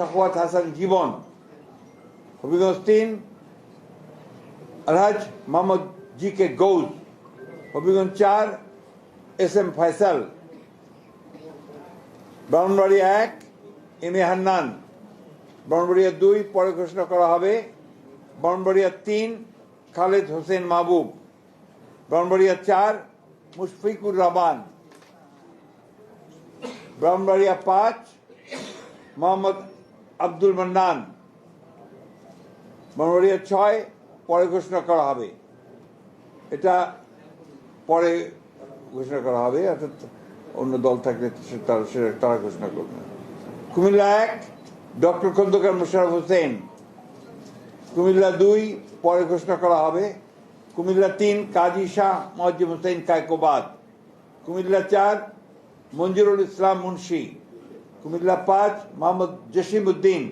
Sakhawat Hasan Jibon. Habiganj 3 Alhaj Mohammad G K Gaus. Habiganj 4 S M Faisal. Brahmanbaria 1 M A Hannan. Brahmanbaria 2 পরে ঘোষণা করা হবে। ব্রাহ্মণবাড়িয়া 3 খালেদ হোসেন মাহবুব। ব্রাহ্মণবাড়িয়া 4 মুশফিকুর রহমান। ব্রাহ্মণবাড়িয়া 5 মোহাম্মদ আব্দুল মান্নান। ব্রাহ্মণবাড়িয়া 6 পরে ঘোষণা করা হবে। এটা পরে ঘোষণা করা হবে, অর্থাৎ অন্য দল থাকলে তারা ঘোষণা করবে। কুমিল্লা 1 ডক্টর খন্দকার মোশাররফ হোসেন। কুমিল্লা 2 পরে ঘোষণা করা হবে। কুমিল্লা 3 কাজী শাহ মুয়াজ্জেম হোসেন কায়কোবাদ। কুমিল্লা 4 মঞ্জুরুল ইসলাম মুন্সি। কুমিল্লা 5 মোহাম্মদ জসিম উদ্দিন।